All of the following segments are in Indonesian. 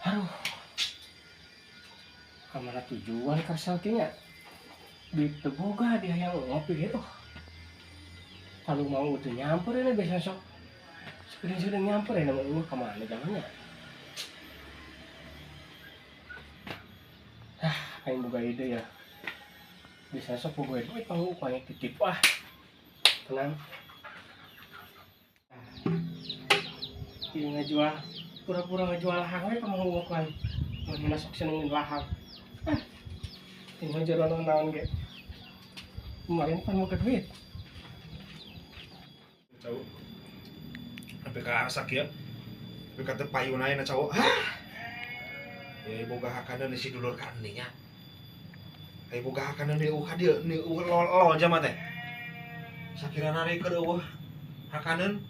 Aduh, kemana tujuan kersalkinya? Di Teboga dia yang ngopi gitu. Kalau mau tuh nyamper ini biasa sok. Sering-sering nyamper ya nama kemana jalannya? Aing boga ide ya. Bisa sok boga duit panggung upaya titip tenang. Ini ngejual pura-pura ngejual lahang we panggung kan. Mun sok senengin lahang. Tinggal jalan naon ge. Kemarin kan mau ke duit. Cau, sampai ke arah sakit ya, sampai kata payun aja na cau, boga hakanan si dulur karninya, boga hakanan ni hadir ni lo jama teh, sakira nari ke hakanan,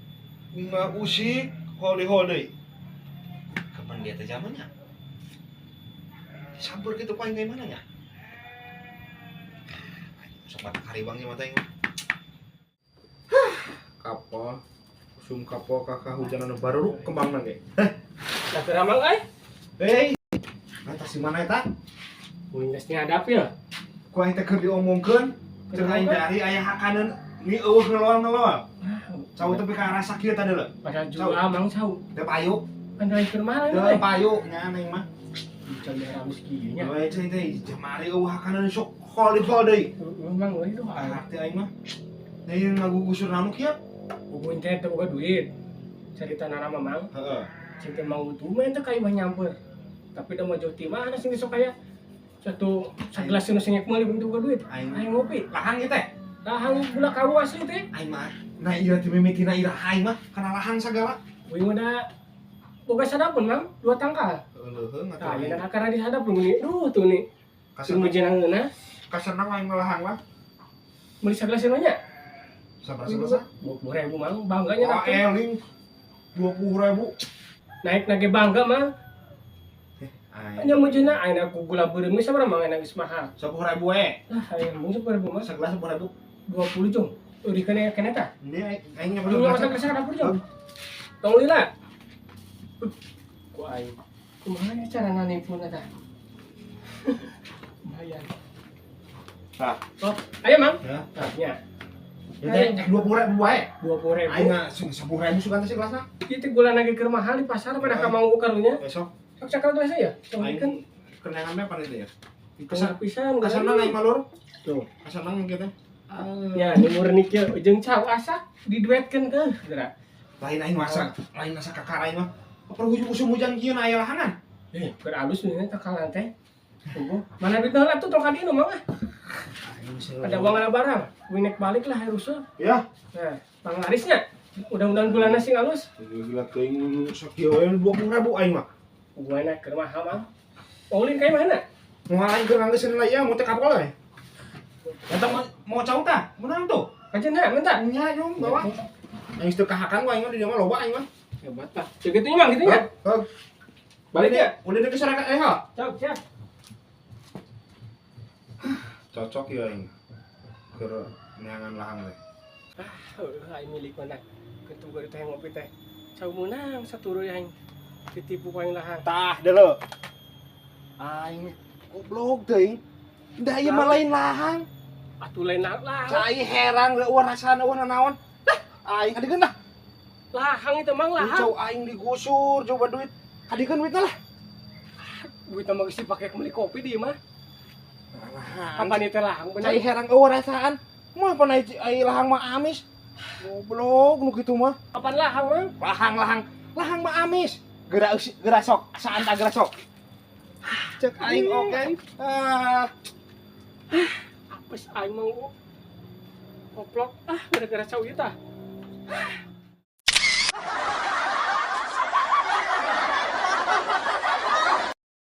nggak usik hode, kapan dia teh zamannya, sabar gitu paling kayak mana ya, sempat karibangnya mata yang kapal sum kapal kakak hujanan baru kembang nage Nah keramang atas di mana eta Windows ngadap ya. ku aing teh keur diomongkeun jeung aing dari aya hakaneun ni eueuh ngelol cau teh ka arah sakieu tadi leuh Pada jual mang cau. teu payu Kan dari kemana teu payu nya neng mah Bicara ramus kieunya. we cai teh jamari eueuh hakaneun sok holi deui Memang we itu arti aing mah deui ngagugusur namu kieu bukuin teh teu boga duit. Cerita nana mamang. heeh Cinta mau tuh main teh kayak mah nyamper. Tapi udah mau jauh ti mana sih sok kayak satu segelas sinu sengek meuli bentuk boga duit. Aing ngopi. lahang ieu teh Lahang gula kawu asli teh. aing mah nah ieu teh mimitina ira aing mah kana lahang sagala Wih udah boga sadapun mang 2 tangkal. heueuh Tah yeuna akar di hadap lu nih. Duh tuh nih. Sing mujenangeuna kasenang aing lahang mah meuli segelas sinu nya. sabar 20.000 mang bangganya oh eling 20.000 naik lagi bangga mang hanya mujuna aina aku gula beureum geus sabaraha mang aina geus mahal 10.000 we lah aya mung 10.000 mah segelas 10.000 20 jong uri kana tah ini aing nya lu masak ke dapur jong tong lila ku aing kumaha ya cara nanipun eta lumayan tah oh ayo mang ya tah nya ya teh 20.000 wae 20.000 aing mah 10.000 sugan teh segelasna ieu teh gula lagi keur mahal di pasar pada ka mau karunya besok sok cakal geus ya aing kan kenangannya apa itu ya pisan kasanang aing malur tuh kasanang kieu teh ya ini murni kieu jeung cau asa diduetkeun teh geura lain aing masak lain masak kakak aing mah perlu musim hujan kieu na aya lahangan keur alus nih takalan teh mana duit heula tuh tong ka dieu mah ada uang ada barang winek balik lah harusnya ya nah panglarisnya mudah-mudahan bulanna sing alus gila teuing sakieu we 20.000 aing mah gua enak keur mahal mah ulin kayak mana moal aing keur nganggeus lah ya mau teh kapal we eta mau cau tah menang tuh kajenna minta nya jong bawa aing teu kahakan wae aing mah di dieu mah loba aing mah hebat tah segitunya mah gitu nya balik ya udah deket masyarakat ha cok siap cocok ya aing keur neangan lahang teh aing milik mana ketuga teh ngopi teh cau menang saturu aing ditipu ku aing lahang tah deuleu aing goblok teuing da ieu mah lain lahang atuh lain lahang cai herang eueuh rasana eueuh nanaon aing adegeun lah lahang itu mang lahang cau aing digusur coba duit adegeun duitna lah duit mah geus dipake beli kopi di mah lahang kapan itu lahang bener cai herang eueuh rasaan moal apa ai lahang mah amis goblok nu kitu mah kapan lahang mah lahang mah amis geura sok saanta geura sok cek aing oke apes aing mau goblok gara-gara cau ieu tah